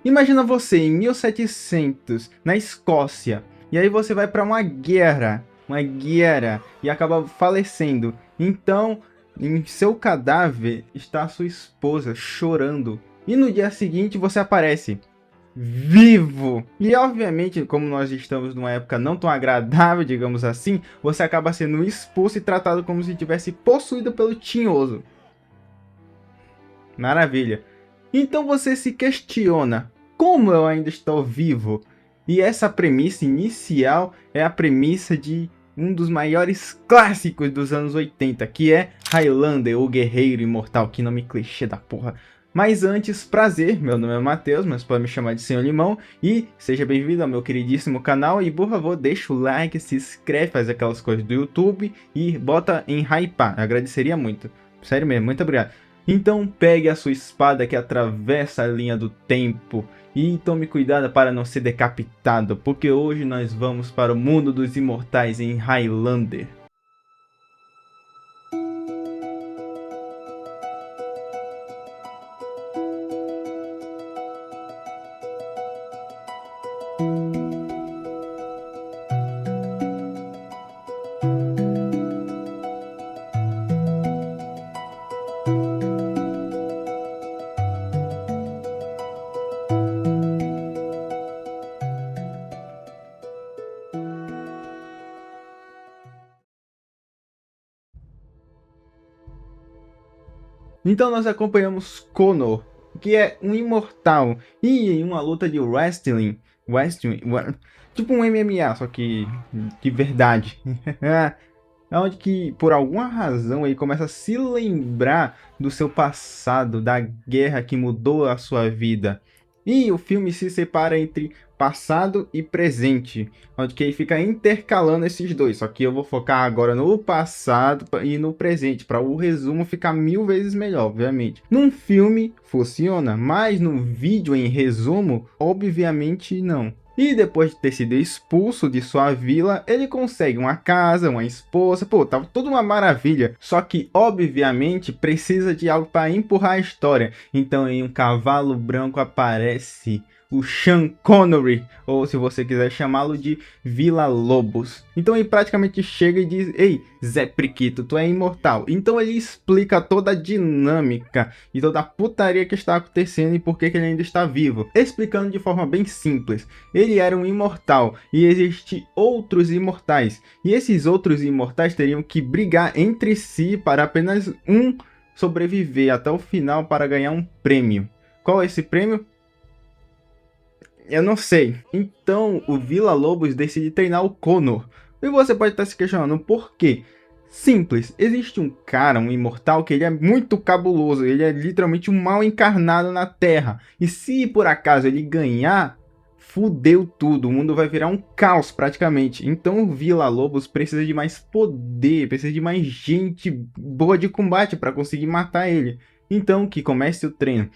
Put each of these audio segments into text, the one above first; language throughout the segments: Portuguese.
Imagina você em 1700, na Escócia, e aí você vai para uma guerra, e acaba falecendo. Então, em seu cadáver está sua esposa chorando. E no dia seguinte você aparece vivo. E obviamente, como nós estamos numa época não tão agradável, digamos assim, você acaba sendo expulso e tratado como se tivesse possuído pelo tinhoso. Maravilha. Então você se questiona, como eu ainda estou vivo? E essa premissa inicial é a premissa de um dos maiores clássicos dos anos 80, que é Highlander, o Guerreiro Imortal. Que nome clichê da porra. Mas antes, prazer, meu nome é Matheus, mas pode me chamar de Senhor Limão. E seja bem-vindo ao meu queridíssimo canal. E por favor, deixa o like, se inscreve, faz aquelas coisas do YouTube e bota em hypar. Eu agradeceria muito. Sério mesmo, muito obrigado. Então pegue a sua espada que atravessa a linha do tempo e tome cuidado para não ser decapitado, porque hoje nós vamos para o mundo dos imortais em Highlander. Então nós acompanhamos Conor, que é um imortal, e em uma luta de wrestling, tipo um MMA, só que de verdade. É onde que, por alguma razão, ele começa a se lembrar do seu passado, da guerra que mudou a sua vida. E o filme se separa entre passado e presente, onde que ele fica intercalando esses dois. Só que eu vou focar agora no passado e no presente, para o resumo ficar 1000 vezes melhor, obviamente. Num filme funciona, mas no vídeo em resumo, obviamente não. E depois de ter sido expulso de sua vila, ele consegue uma casa, uma esposa, pô, tava tudo uma maravilha. Só que, obviamente, precisa de algo para empurrar a história. Então, em um cavalo branco aparece o Sean Connery, ou se você quiser chamá-lo de Vila Lobos. Então ele praticamente chega e diz: ei, Zé Priquito, tu é imortal. Então ele explica toda a dinâmica e toda a putaria que está acontecendo e por que ele ainda está vivo, explicando de forma bem simples. Ele era um imortal e existem outros imortais, e esses outros imortais teriam que brigar entre si para apenas um sobreviver até o final para ganhar um prêmio. Qual é esse prêmio? Eu não sei. Então o Vila Lobos decide treinar o Conor. E você pode estar se questionando por quê? Simples, existe um cara, um imortal, que ele é muito cabuloso, ele é literalmente um mal encarnado na Terra. E se por acaso ele ganhar, fudeu tudo, o mundo vai virar um caos praticamente. Então o Vila Lobos precisa de mais poder, precisa de mais gente boa de combate para conseguir matar ele. Então que comece o treino.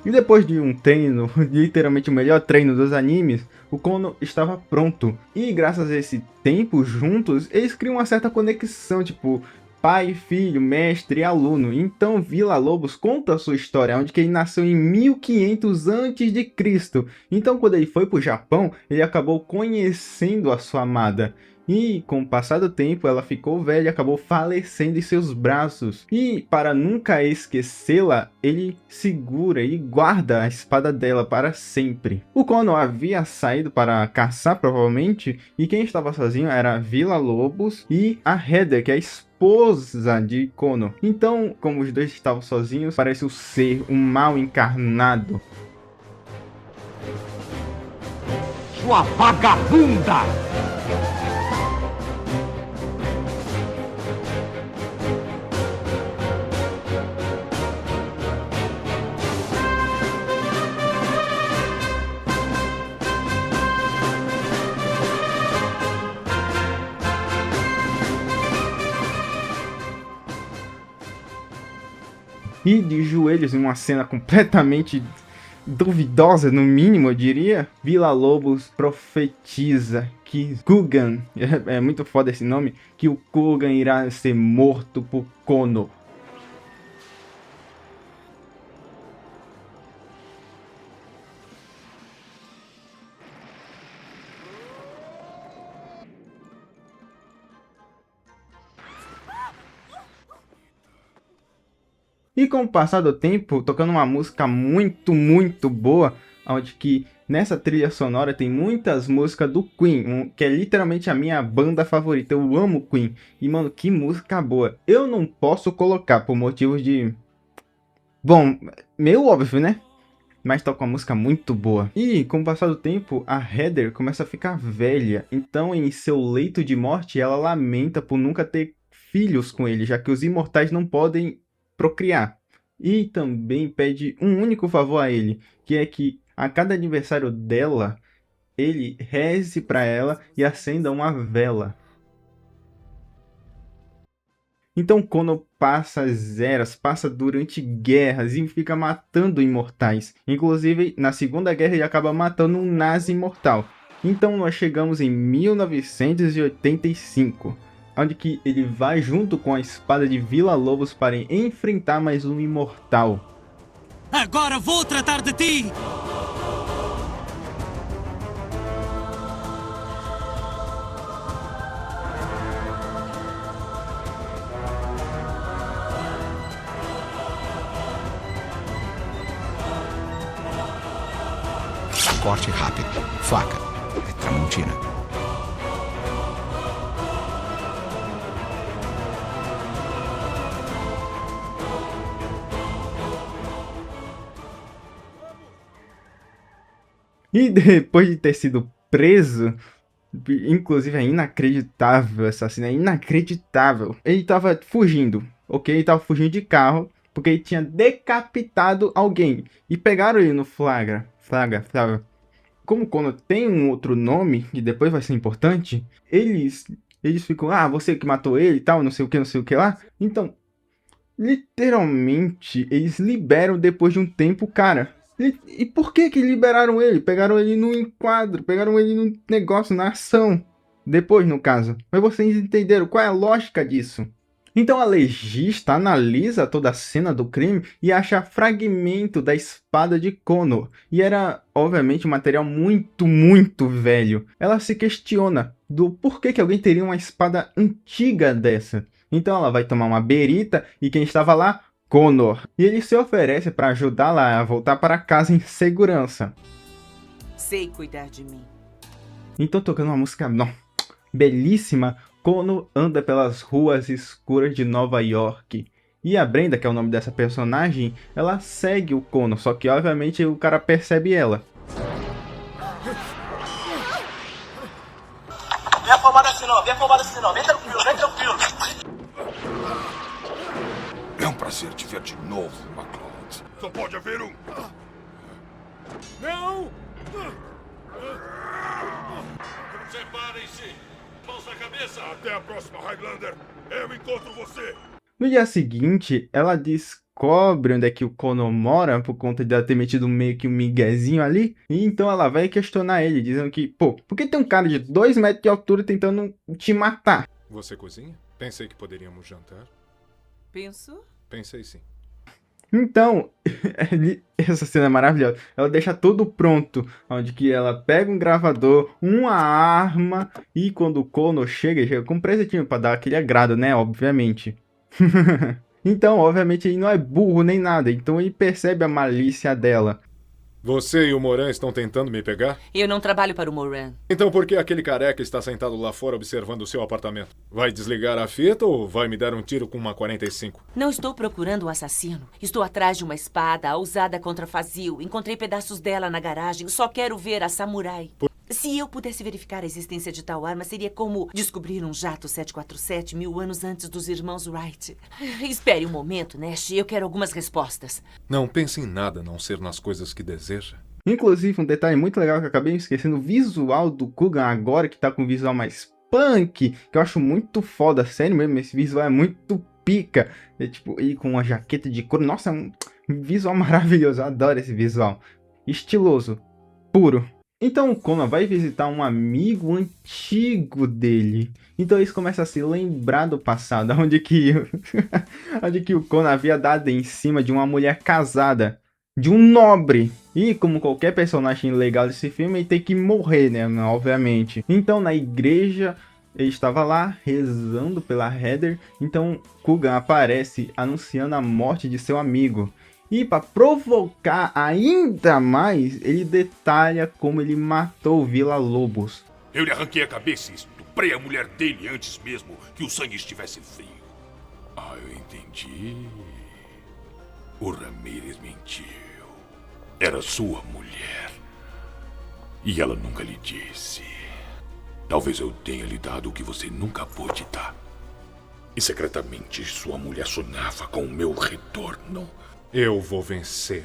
E depois de um treino, literalmente o melhor treino dos animes, o Kono estava pronto. E graças a esse tempo juntos, eles criam uma certa conexão, tipo pai, filho, mestre e aluno. Então Vila Lobos conta a sua história, onde que ele nasceu em 1500 a.C. Então quando ele foi para o Japão, ele acabou conhecendo a sua amada. E com o passar do tempo, ela ficou velha e acabou falecendo em seus braços. E para nunca esquecê-la, ele segura e guarda a espada dela para sempre. O Kono havia saído para caçar, provavelmente, e quem estava sozinho era Vila Lobos e a Heather, que é a esposa de Kono. Então, como os dois estavam sozinhos, parece o ser, um mal encarnado. Sua vagabunda! E de joelhos em uma cena completamente duvidosa, no mínimo, eu diria, Villa-Lobos profetiza que Kugan, é muito foda esse nome, que o Kugan irá ser morto por Kono. E com o passar do tempo, tocando uma música muito boa, onde que nessa trilha sonora tem muitas músicas do Queen, que é literalmente a minha banda favorita. Eu amo Queen. E mano, que música boa. Eu não posso colocar por motivos de... Bom, meio óbvio, né? Mas toca uma música muito boa. E com o passar do tempo, a Heather começa a ficar velha. Então, em seu leito de morte, ela lamenta por nunca ter filhos com ele, já que os imortais não podem procriar. E também pede um único favor a ele, que é que a cada aniversário dela, ele reze para ela e acenda uma vela. Então Kono passa as eras, passa durante guerras e fica matando imortais. Inclusive, na Segunda Guerra ele acaba matando um nazi imortal. Então nós chegamos em 1985, onde que ele vai junto com a espada de Villa-Lobos para enfrentar mais um imortal. Agora vou tratar de ti! Corte rápido. Faca. É Tramontina. E depois de ter sido preso, inclusive é inacreditável essa cena, é inacreditável. Ele tava fugindo, ok? Ele tava fugindo de carro, porque ele tinha decapitado alguém. E pegaram ele no flagra. Como Kono tem um outro nome, que depois vai ser importante, eles ficam, você que matou ele e tal, não sei o que lá. Então, literalmente, eles liberam depois de um tempo o cara. E por que liberaram ele? Pegaram ele no enquadro, pegaram ele no negócio, na ação. Depois, no caso. Mas vocês entenderam qual é a lógica disso? Então a legista analisa toda a cena do crime e acha fragmento da espada de Kono. E era, obviamente, um material muito velho. Ela se questiona do porquê que alguém teria uma espada antiga dessa. Então ela vai tomar uma berita e quem estava lá? Connor. E ele se oferece para ajudá-la a voltar para casa em segurança. Sei cuidar de mim. Então, tocando uma música belíssima, Kono anda pelas ruas escuras de Nova York. E a Brenda, que é o nome dessa personagem, ela segue o Kono, só que obviamente o cara percebe ela. Vem afobado assim não, vem tranquilo. É um prazer te ver de novo, McCloud. Só pode haver um. Não! Separem-se! Mãos na cabeça! Até a próxima, Highlander. Eu encontro você. No dia seguinte, ela descobre onde é que o Kono mora, por conta de ela ter metido meio que um miguezinho ali. E então ela vai questionar ele, dizendo que, por que tem um cara de 2 metros de altura tentando te matar? Você cozinha? Pensei que poderíamos jantar. Pensou? Pensei sim. Então, essa cena é maravilhosa. Ela deixa tudo pronto, onde que ela pega um gravador, uma arma, e quando o Kono chega com um presentinho para dar aquele agrado, né? Obviamente. Então, obviamente, ele não é burro nem nada, então ele percebe a malícia dela. Você e o Moran estão tentando me pegar? Eu não trabalho para o Moran. Então por que aquele careca está sentado lá fora observando o seu apartamento? Vai desligar a fita ou vai me dar um tiro com uma 45? Não estou procurando o assassino. Estou atrás de uma espada usada contra Fazil. Encontrei pedaços dela na garagem. Só quero ver a samurai. Se eu pudesse verificar a existência de tal arma, seria como descobrir um jato 747 1000 anos antes dos irmãos Wright. Espere um momento, Nash. Eu quero algumas respostas. Não pense em nada a não ser nas coisas que deseja. Inclusive, um detalhe muito legal que eu acabei esquecendo, o visual do Kugan agora, que tá com um visual mais punk, que eu acho muito foda, sério mesmo, esse visual é muito pica. É tipo, e com uma jaqueta de couro, nossa, é um visual maravilhoso, eu adoro esse visual. Estiloso, puro. Então o Conan vai visitar um amigo antigo dele. Então eles começam a se lembrar do passado, onde que, onde que o Conan havia dado em cima de uma mulher casada, de um nobre. E como qualquer personagem legal desse filme, ele tem que morrer, né? Obviamente. Então na igreja, ele estava lá rezando pela Heather. Então Coogan aparece anunciando a morte de seu amigo. E para provocar ainda mais, ele detalha como ele matou Villa-Lobos. Eu lhe arranquei a cabeça e estuprei a mulher dele antes mesmo que o sangue estivesse frio. Ah, eu entendi. O Ramírez mentiu. Era sua mulher. E ela nunca lhe disse. Talvez eu tenha lhe dado o que você nunca pôde dar. E secretamente sua mulher sonhava com o meu retorno. Eu vou vencer.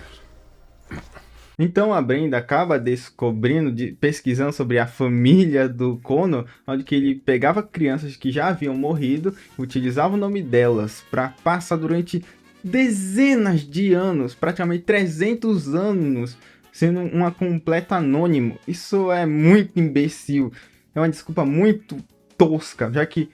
Então a Brenda acaba descobrindo, pesquisando sobre a família do Connor, onde que ele pegava crianças que já haviam morrido, utilizava o nome delas para passar durante dezenas de anos, praticamente 300 anos, sendo uma completa anônimo. Isso é muito imbecil, é uma desculpa muito tosca, já que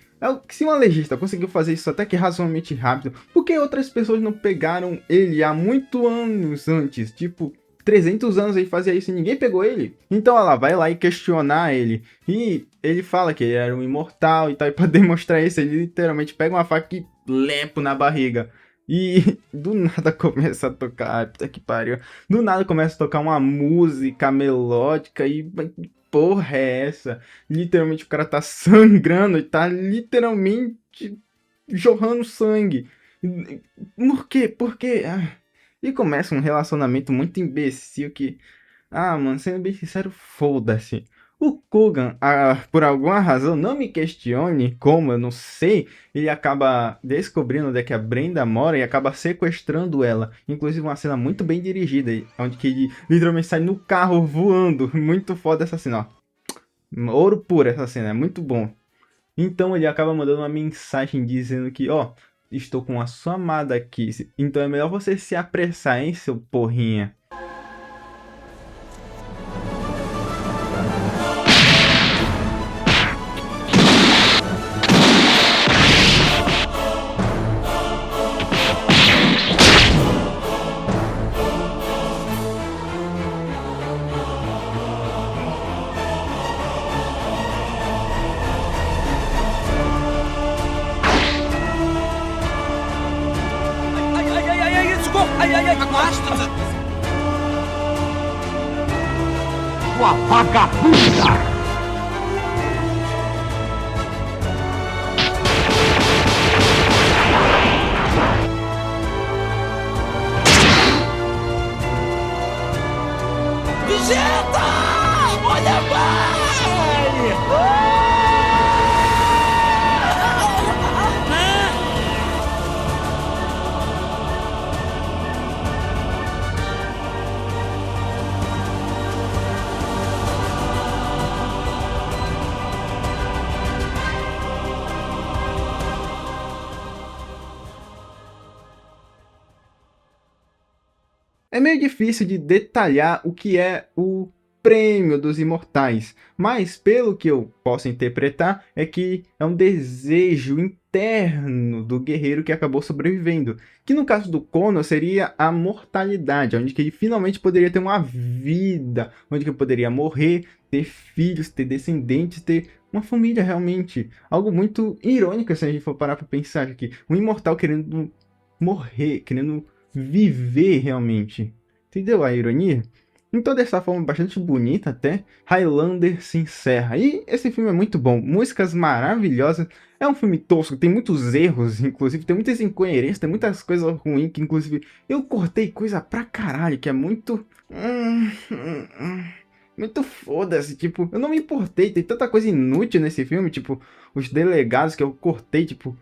se uma legista conseguiu fazer isso até que razoavelmente rápido, por que outras pessoas não pegaram ele há muitos anos antes? Tipo, 300 anos ele fazia isso e ninguém pegou ele. Então ela vai lá e questionar ele. E ele fala que ele era um imortal e tal. E pra demonstrar isso, ele literalmente pega uma faca e lempa na barriga. E do nada começa a tocar... Ai, puta que pariu. Do nada começa a tocar uma música melódica e... Porra é essa? Literalmente o cara tá sangrando e tá literalmente jorrando sangue. Por quê? Por quê? E começa um relacionamento muito imbecil que... mano, sendo bem sincero, foda-se. O Coogan, por alguma razão, não me questione como, eu não sei, ele acaba descobrindo onde é que a Brenda mora e acaba sequestrando ela. Inclusive uma cena muito bem dirigida, onde que ele literalmente sai no carro voando. Muito foda essa cena, ó. Ouro puro essa cena, é muito bom. Então ele acaba mandando uma mensagem dizendo que, estou com a sua amada aqui, então é melhor você se apressar, hein, seu porrinha. Sua vagabunda! Vegeta! Olha, vai! É meio difícil de detalhar o que é o prêmio dos imortais, mas pelo que eu posso interpretar é que é um desejo interno do guerreiro que acabou sobrevivendo, que no caso do Connor seria a mortalidade, onde que ele finalmente poderia ter uma vida, onde que ele poderia morrer, ter filhos, ter descendentes, ter uma família realmente. Algo muito irônico se a gente for parar para pensar aqui, um imortal querendo morrer, querendo viver realmente. Entendeu a ironia? Então, dessa forma bastante bonita até, Highlander se encerra. E esse filme é muito bom, músicas maravilhosas. É um filme tosco, tem muitos erros, inclusive, tem muitas incoerências, tem muitas coisas ruins, que inclusive eu cortei coisa pra caralho, que é muito... muito foda-se, tipo, eu não me importei, tem tanta coisa inútil nesse filme, tipo, os delegados que eu cortei, tipo...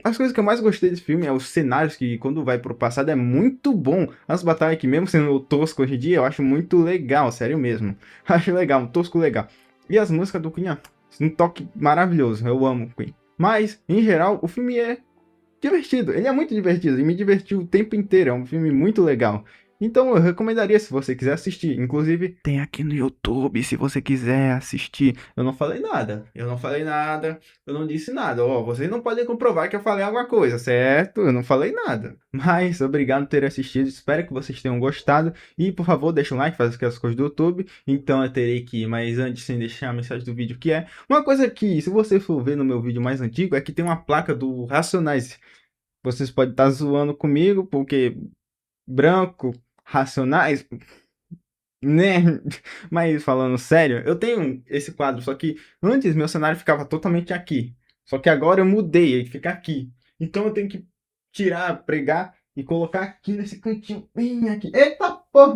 As coisas que eu mais gostei desse filme é os cenários, que quando vai pro passado é muito bom. As batalhas que mesmo sendo tosco hoje em dia, eu acho muito legal, sério mesmo. Acho legal, um tosco legal. E as músicas do Cunha Um toque maravilhoso, eu amo Queen. Mas, em geral, o filme é divertido, ele é muito divertido e me divertiu o tempo inteiro, é um filme muito legal. Então eu recomendaria se você quiser assistir. Inclusive, tem aqui no YouTube se você quiser assistir. Eu não falei nada, eu não disse nada. Ó, vocês não podem comprovar que eu falei alguma coisa, certo? Eu não falei nada. Mas obrigado por ter assistido, espero que vocês tenham gostado. E por favor, deixa um like, faz aquelas coisas do YouTube. Então eu terei que ir, mas antes, sem deixar a mensagem do vídeo, que é uma coisa que, se você for ver no meu vídeo mais antigo, é que tem uma placa do Racionais. Vocês podem estar zoando comigo, porque branco, Racionais, né? Mas falando sério, eu tenho esse quadro, só que antes meu cenário ficava totalmente aqui. Só que agora eu mudei, ele fica aqui. Então eu tenho que tirar, pregar e colocar aqui nesse cantinho, bem aqui. Eita porra!